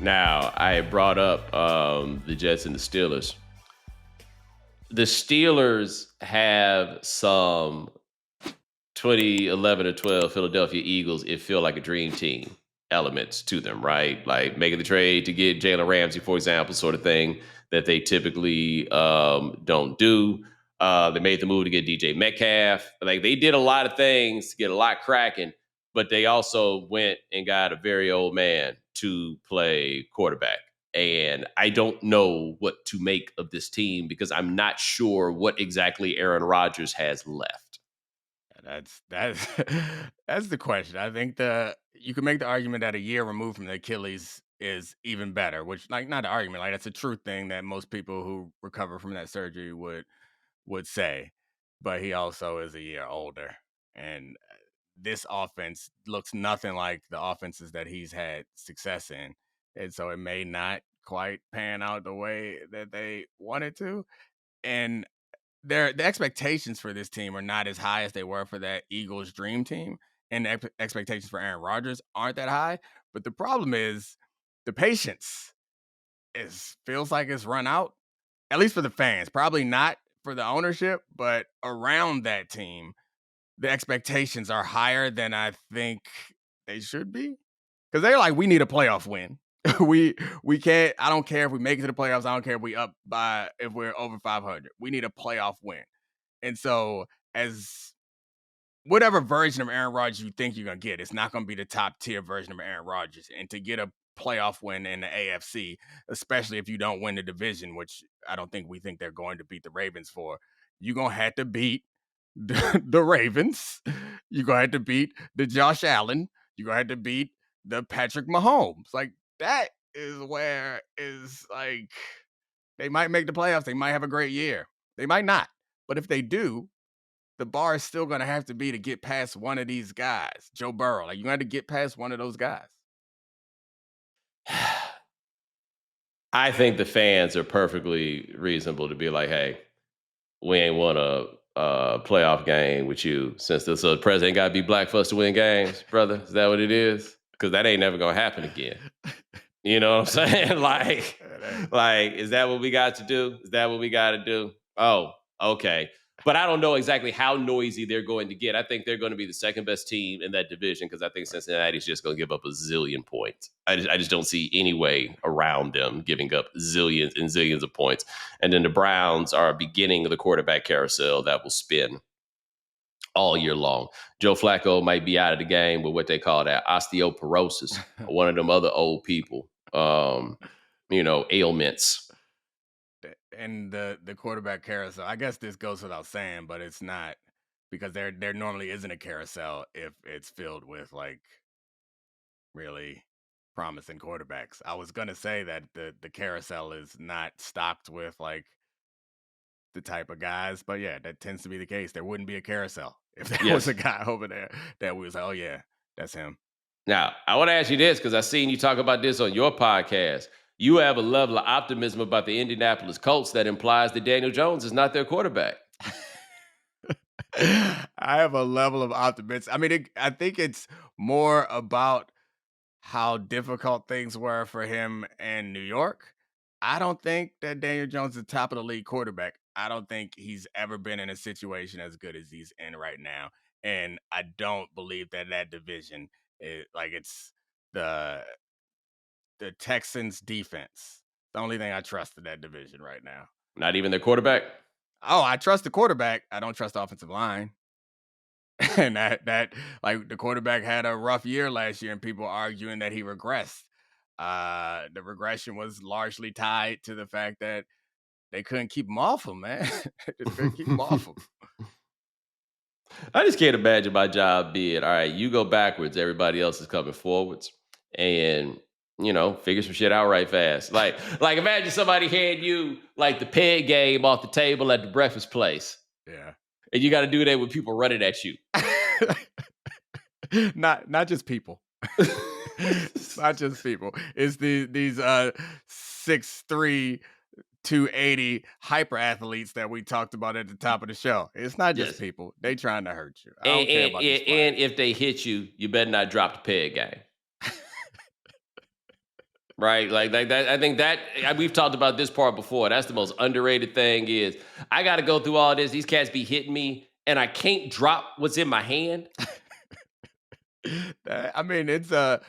Now, I brought up the Jets and the Steelers. The Steelers have some 2011 or 12 Philadelphia Eagles, it feel like a dream team elements to them, right? Like making the trade to get Jalen Ramsey, for example, sort of thing that they typically don't do. They made the move to get DJ Metcalf. Like they did a lot of things to get a lot cracking, but they also went and got a very old man to play quarterback. And I don't know what to make of this team because I'm not sure what exactly Aaron Rodgers has left. That's that's the question. I think you can make the argument that a year removed from the Achilles is even better, which like not an argument, like that's a true thing that most people who recover from that surgery would say. But he also is a year older, and this offense looks nothing like the offenses that he's had success in, and so it may not quite pan out the way that they wanted to. And the expectations for this team are not as high as they were for that Eagles dream team, and expectations for Aaron Rodgers aren't that high. But the problem is the patience is feels like it's run out, at least for the fans. Probably not for the ownership, but around that team, the expectations are higher than I think they should be. Because they're like, we need a playoff win. we can't. I don't care if we make it to the playoffs. I don't care if we up by if we're over 500. We need a playoff win. And so, as whatever version of Aaron Rodgers you think you're gonna get, it's not gonna be the top tier version of Aaron Rodgers. And to get a playoff win in the AFC, especially if you don't win the division, which I don't think we think they're going to beat the Ravens for, you're gonna have to beat the Ravens. You're gonna have to beat the Josh Allen. You're gonna have to beat the Patrick Mahomes. Like that is where is like they might make the playoffs. They might have a great year. They might not. But if they do, the bar is still gonna have to be to get past one of these guys. Joe Burrow. Like you got to get past one of those guys. I think the fans are perfectly reasonable to be like, hey, we ain't won a playoff game with you since the president got to be black for us to win games, brother. Is that what it is? Because that ain't never gonna happen again. You know what I'm saying? like, is that what we got to do? Is that what we got to do? Oh, okay. But I don't know exactly how noisy they're going to get. I think they're going to be the second best team in that division because I think Cincinnati's just going to give up a zillion points. I just don't see any way around them giving up zillions and zillions of points. And then the Browns are beginning the quarterback carousel that will spin all year long. Joe Flacco might be out of the game with what they call that osteoporosis, one of them other old people, ailments. And the quarterback carousel. I guess this goes without saying, but it's not because there normally isn't a carousel if it's filled with like really promising quarterbacks. I was gonna say that the carousel is not stocked with like the type of guys, but yeah, that tends to be the case. There wouldn't be a carousel if there was Yes. a guy over there that was like, oh yeah, that's him. Now, I want to ask you this because I've seen you talk about this on your podcast. You have a level of optimism about the Indianapolis Colts that implies that Daniel Jones is not their quarterback. I have a level of optimism. I mean, I think it's more about how difficult things were for him in New York. I don't think that Daniel Jones is top of the league quarterback. I don't think he's ever been in a situation as good as he's in right now. And I don't believe that division is like it's the the Texans defense. The only thing I trust in that division right now. Not even their quarterback. Oh, I trust the quarterback. I don't trust the offensive line. And that like the quarterback had a rough year last year, and people arguing that he regressed. The regression was largely tied to the fact that they couldn't keep him off him, man. They just couldn't keep him off him. I just can't imagine my job being all right. You go backwards, everybody else is coming forwards, and figure some shit out right fast. Like imagine somebody hand you like the peg game off the table at the breakfast place, Yeah. and you got to do that with people running at you. Not just people. Not just people. It's these 6'3", 280 hyper athletes that we talked about at the top of the show. It's not just Yes, people. They trying to hurt you. I and, don't care and, about these and players. and if they hit you, you better not drop the peg game. right? Like that. I think that we've talked about this part before. That's the most underrated thing is I got to go through all this. These cats be hitting me, and I can't drop what's in my hand. I mean, it's the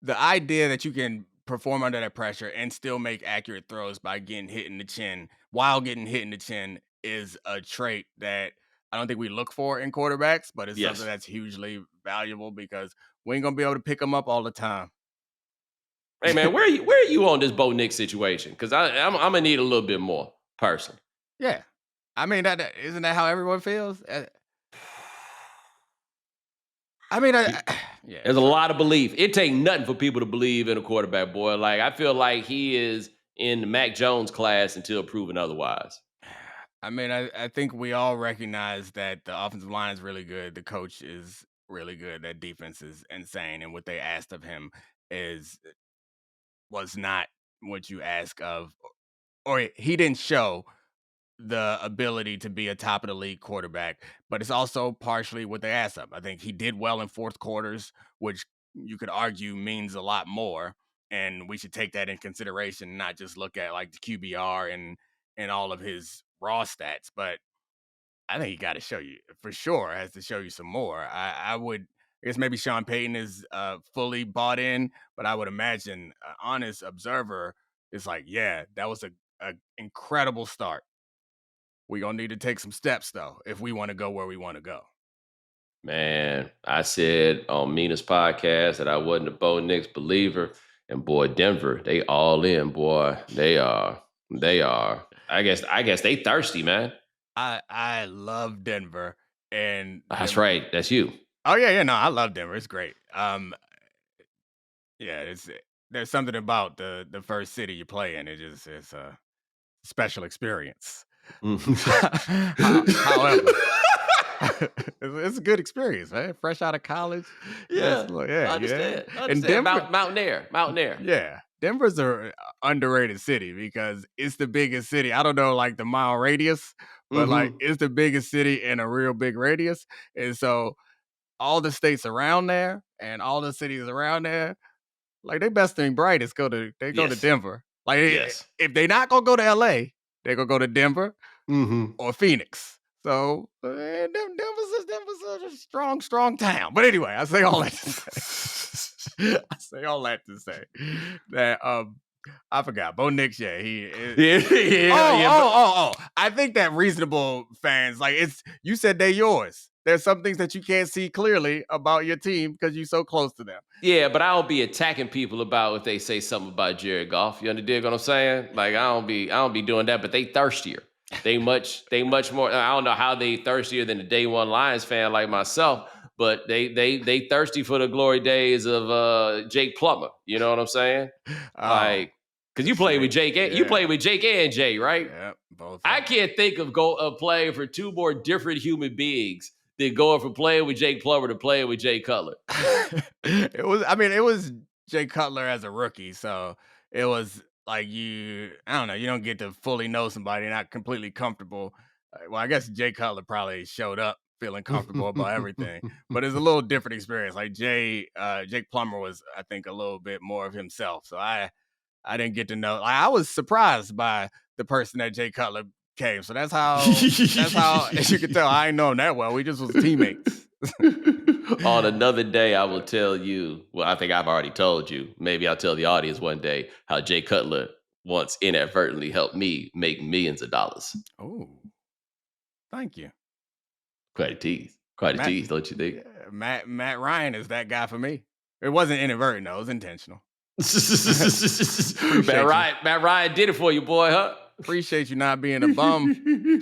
idea that you can perform under that pressure and still make accurate throws by getting hit in the chin while getting hit in the chin is a trait that I don't think we look for in quarterbacks, but it's something Yes. that's hugely valuable because we ain't gonna be able to pick them up all the time. Hey man, where are you on this Bo Nix situation? Because I'm gonna need a little bit more personally. Yeah, I mean that isn't that how everyone feels? I mean, yeah, There's a lot of belief. It take nothing for people to believe in a quarterback, boy. Like I feel like he is in the Mac Jones class until proven otherwise. I mean, I think we all recognize that the offensive line is really good. The coach is really good. That defense is insane, and what they asked of him is was not what you ask of, or he didn't show the ability to be a top of the league quarterback. But it's also partially what they asked of. I think he did well in fourth quarters, which you could argue means a lot more, and we should take that in consideration, not just look at like the QBR and all of his raw stats, but I think he got to show you for sure. Has to show you some more. I would. I guess maybe Sean Payton is fully bought in, but I would imagine an honest observer is like, yeah, that was a incredible start. We gonna need to take some steps though if we want to go where we want to go. Man, I said on Mina's podcast that I wasn't a Bo Nix believer, and boy, Denver, they all in, boy. They are. They are. I guess they thirsty, man. I love Denver and That's them. right. That's you. Oh yeah, no, I love Denver. It's great. Yeah, it's there's something about the first city you play in. It's a special experience. However, it's a good experience, man. Fresh out of college, Yeah, yeah, I yeah. understand. I And understand. Denver, Mountain Air. yeah, Denver's a underrated city because it's the biggest city. I don't know, like the mile radius, but like Mm-hmm. it's the biggest city in a real big radius, and so all the states around there and all the cities around there, like they best and brightest go to Yes. Denver. Like Yes. if they not gonna go to LA, they gonna go to Denver Mm-hmm. or Phoenix. So Denver's a strong, strong town. But anyway, I say all that to say, I say all that to say that I forgot Bo Nix. Yeah, he. Yeah, yeah. I think that reasonable fans like it's. You said they're yours. There's some things that you can't see clearly about your team because you're so close to them. Yeah, but I don't be attacking people about if they say something about Jared Goff. You understand what I'm saying? Like I don't be doing that, but they thirstier. They much more. I don't know how they thirstier than the day one Lions fan like myself, but they thirsty for the glory days of Jake Plummer. You know what I'm saying? Oh, Like, because you played with Jake, you played yeah, with Jake and Jay, right? yeah, both. I Of them. can't think of playing for two more different human beings than going from playing with Jake Plummer to playing with Jay Cutler. It was. I mean, it was Jay Cutler as a rookie, so it was like you. I don't know. You don't get to fully know somebody, not completely comfortable. Well, I guess Jay Cutler probably showed up feeling comfortable about everything, but it's a little different experience. Like Jake Plummer was, I think, a little bit more of himself. So I didn't get to know. Like, I was surprised by the person that Jay Cutler came. So that's how as you can tell I ain't know him that well. We just was teammates. On another day, I will tell you. Well, I think I've already told you. Maybe I'll tell the audience one day how Jay Cutler once inadvertently helped me make millions of dollars. Oh, thank you. Quite a Matt, tease, don't you think? yeah, Matt Ryan is that guy for me. It wasn't inadvertent though; it was intentional. Matt Appreciate you. Ryan, Matt Ryan did it for you, boy, huh? Appreciate you not being a bum.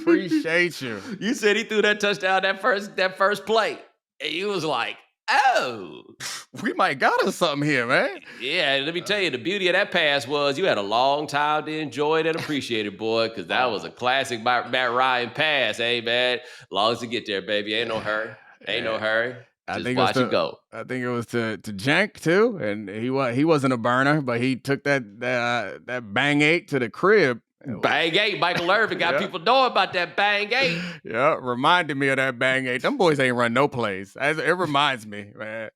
Appreciate you. You said he threw that touchdown that first play, and you was like, "Oh, We might got us something here, man. yeah." Let me tell you, the beauty of that pass was you had a long time to enjoy it and appreciate it, boy, because that was a classic Matt Ryan pass. Hey, man, long as you get there, baby, ain't no hurry, ain't no Yeah. hurry. I Just think it was watch it go. I think it was to Jank too, and he wasn't a burner, but he took that bang 8 to the crib. Bang 8, Michael Irvin got Yeah. people knowing about that bang 8. Yeah, reminded me of that bang 8. Them boys ain't run no plays. It reminds me, man.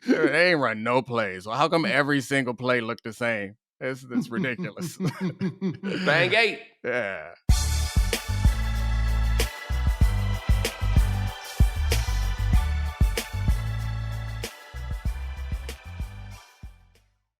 They ain't run no plays. Well, how come every single play looked the same? It's ridiculous. Bang 8. Yeah.